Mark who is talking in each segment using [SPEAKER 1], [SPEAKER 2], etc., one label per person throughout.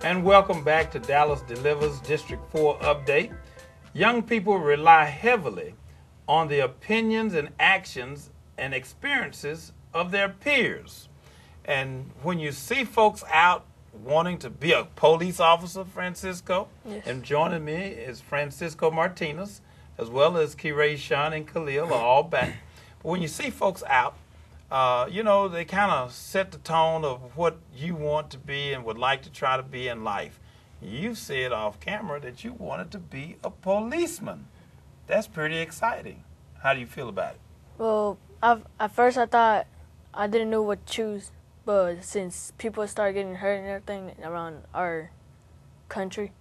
[SPEAKER 1] And welcome back to Dallas Delivers District 4 Update. Young people rely heavily on the opinions and actions and experiences of their peers. And when you see folks out wanting to be a police officer, Francisco,
[SPEAKER 2] Yes.
[SPEAKER 1] and joining me is Francisco Martinez, as well as Kerayshon and Khalil, are all back. But when you see folks out, they kind of set the tone of what you want to be and would like to try to be in life. You said off camera that you wanted to be a policeman. That's pretty exciting. How do you feel about it?
[SPEAKER 2] Well, at first I thought I didn't know what to choose, but since people started getting hurt and everything around our country,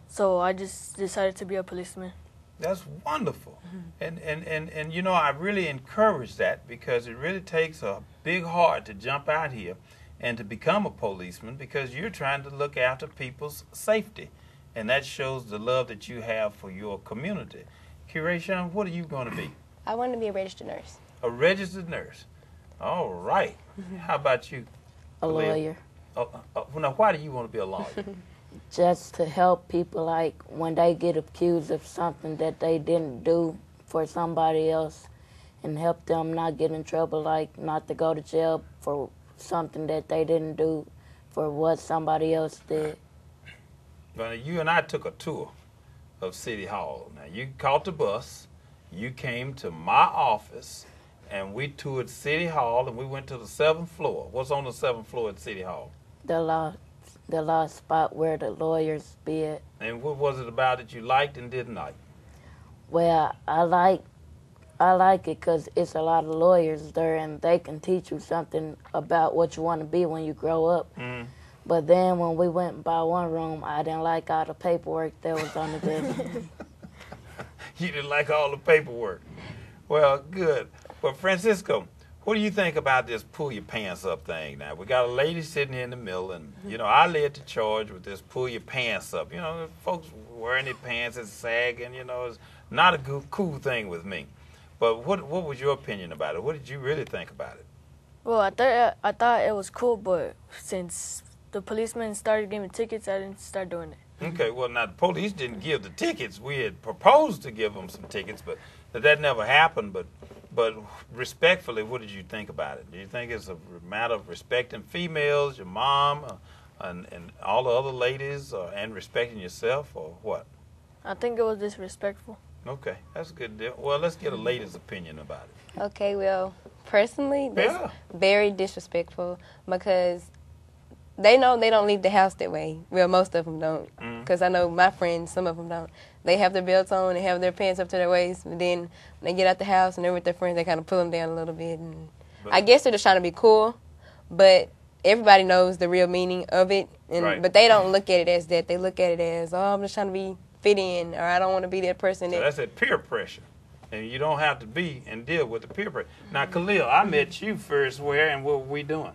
[SPEAKER 2] so I just decided to be a policeman.
[SPEAKER 1] That's wonderful. And I really encourage that because it really takes a big heart to jump out here and to become a policeman because you're trying to look after people's safety. And that shows the love that you have for your community. Kerayshon, what are you going to be?
[SPEAKER 3] I want to be a registered nurse.
[SPEAKER 1] A registered nurse. All right. How about you?
[SPEAKER 4] A lawyer.
[SPEAKER 1] Now, why do you want to be a lawyer?
[SPEAKER 4] Just to help people, like when they get accused of something that they didn't do for somebody else, and help them not get in trouble, like not to go to jail for something that they didn't do for what somebody else did.
[SPEAKER 1] Well, you and I took a tour of City Hall. Now, you caught the bus, you came to my office, and we toured City Hall, and we went to the 7th floor. What's on the 7th floor at City Hall?
[SPEAKER 4] The law spot where the lawyers be at.
[SPEAKER 1] And what was it about that you liked and didn't like?
[SPEAKER 4] Well, I like it because it's a lot of lawyers there, and they can teach you something about what you want to be when you grow up. But then when we went by one room, I didn't like all the paperwork that was on the desk.
[SPEAKER 1] You didn't like all the paperwork. Well, good. Well, Francisco, what do you think about this pull your pants up thing now? We got a lady sitting here in the middle, and, I led the charge with this pull your pants up. Folks wearing their pants is sagging, it's not a cool thing with me. But what was your opinion about it? What did you really think about it?
[SPEAKER 2] Well, I thought it was cool, but since the policemen started giving tickets, I didn't start doing it.
[SPEAKER 1] Okay, well, now, the police didn't give the tickets. We had proposed to give them some tickets, but that never happened. But respectfully, what did you think about it? Do you think it's a matter of respecting females, your mom, and all the other ladies, and respecting yourself, or what?
[SPEAKER 2] I think it was disrespectful.
[SPEAKER 1] Okay, that's a good deal. Well, let's get a lady's opinion about it.
[SPEAKER 3] Okay, well, personally, that's very disrespectful because they know they don't leave the house that way. Well, most of them don't. Because I know my friends, some of them don't. They have their belts on, they have their pants up to their waist, but then when they get out the house and they're with their friends, they kind of pull them down a little bit. And I guess they're just trying to be cool, but everybody knows the real meaning of it. But they don't look at it as that. They look at it as, I'm just trying to be fit in, or I don't want to be that person.
[SPEAKER 1] So that's that peer pressure. And you don't have to be and deal with the peer pressure. Now, Khalil, I met you first where and what were we doing?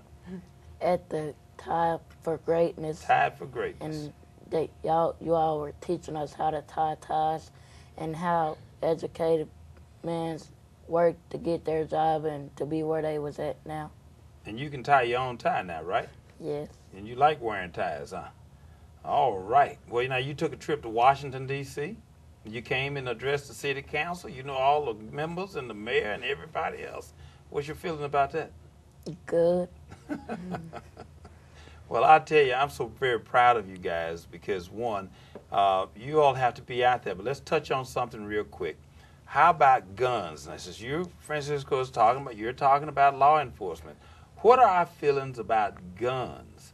[SPEAKER 4] At the Tie for Greatness.
[SPEAKER 1] Tied for Greatness.
[SPEAKER 4] And you all were teaching us how to tie ties and how educated men work to get their job and to be where they was at now.
[SPEAKER 1] And you can tie your own tie now, right?
[SPEAKER 4] Yes.
[SPEAKER 1] And you like wearing ties, huh? All right. Well, now you took a trip to Washington, D.C. You came and addressed the city council. You know all the members and the mayor and everybody else. What's your feeling about that?
[SPEAKER 4] Good.
[SPEAKER 1] Well, I tell you, I'm so very proud of you guys because, one, you all have to be out there. But let's touch on something real quick. How about guns? Now, since you, Francisco, you're talking about law enforcement. What are our feelings about guns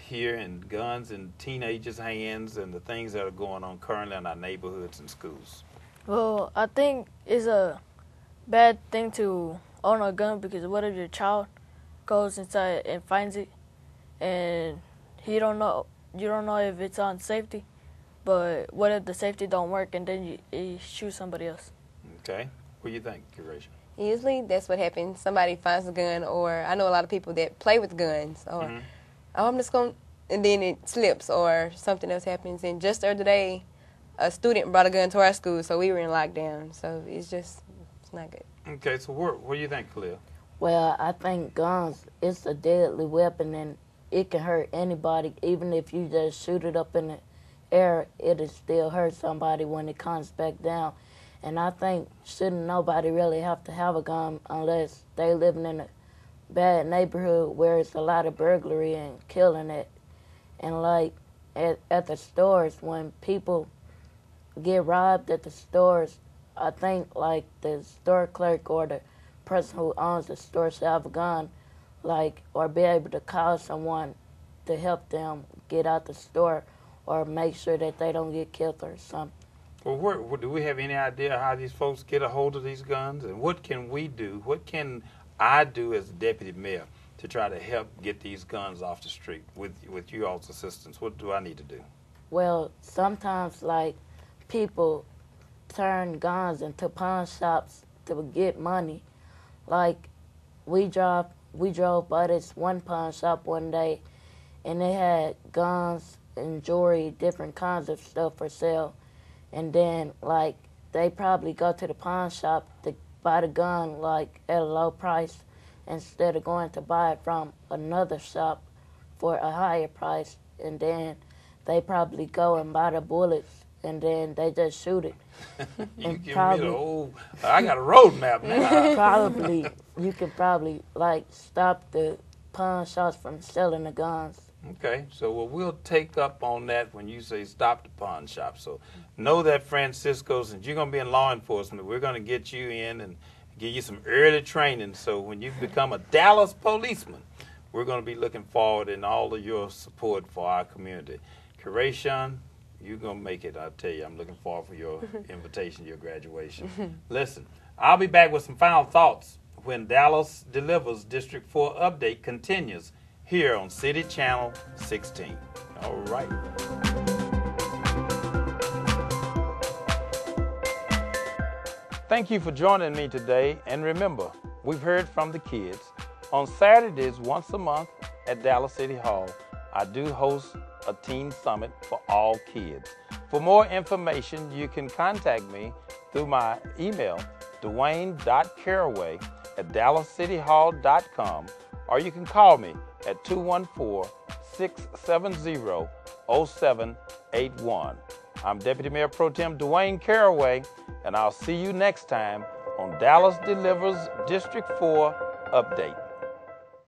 [SPEAKER 1] here, and guns in teenagers' hands and the things that are going on currently in our neighborhoods and schools?
[SPEAKER 2] Well, I think it's a bad thing to own a gun because what if your child goes inside and finds it, and you don't know if it's on safety, but what if the safety don't work and then you shoot somebody else?
[SPEAKER 1] Okay. What do you think, Kerayshon?
[SPEAKER 3] Usually that's what happens. Somebody finds a gun, or I know a lot of people that play with guns, or I'm just going, and then it slips or something else happens. And just the other day, a student brought a gun to our school, so we were in lockdown. So it's not good.
[SPEAKER 1] Okay, so what do you think, Khalil?
[SPEAKER 4] Well, I think guns, it's a deadly weapon, and it can hurt anybody. Even if you just shoot it up in the air, it'll still hurt somebody when it comes back down. And I think shouldn't nobody really have to have a gun unless they living in a bad neighborhood where it's a lot of burglary and killing it. And like at the stores, when people get robbed at the stores, I think like the store clerk or the person who owns the store should have a gun, like, or be able to call someone to help them get out the store or make sure that they don't get killed or something.
[SPEAKER 1] Well, do we have any idea how these folks get a hold of these guns? And what can we do? What can I do as a deputy mayor to try to help get these guns off the street with you all's assistance? What do I need to do?
[SPEAKER 4] Well, sometimes, like, people turn guns into pawn shops to get money. Like, we drove by this one pawn shop one day, and they had guns and jewelry, different kinds of stuff for sale. And then, like, they probably go to the pawn shop to buy the gun, like, at a low price instead of going to buy it from another shop for a higher price. And then they probably go and buy the bullets, and then they just shoot it.
[SPEAKER 1] You give me the old, I got a roadmap now.
[SPEAKER 4] You can probably, like, stop the pawn shops from selling the guns.
[SPEAKER 1] Okay, so we'll take up on that when you say stop the pawn shop. So know that, Francisco, since you're going to be in law enforcement, we're going to get you in and give you some early training. So when you become a Dallas policeman, we're going to be looking forward in all of your support for our community. Kerayshon, you're going to make it, I'll tell you. I'm looking forward for your invitation, your graduation. Listen, I'll be back with some final thoughts when Dallas Delivers District 4 Update continues here on City Channel 16. All right. Thank you for joining me today. And remember, we've heard from the kids. On Saturdays, once a month at Dallas City Hall, I do host a teen summit for all kids. For more information, you can contact me through my email, dwaine.caraway@dallascityhall.com, or you can call me at 214-670-0781. I'm Deputy Mayor Pro Tem Dwaine Caraway, and I'll see you next time on Dallas Delivers District 4 Update.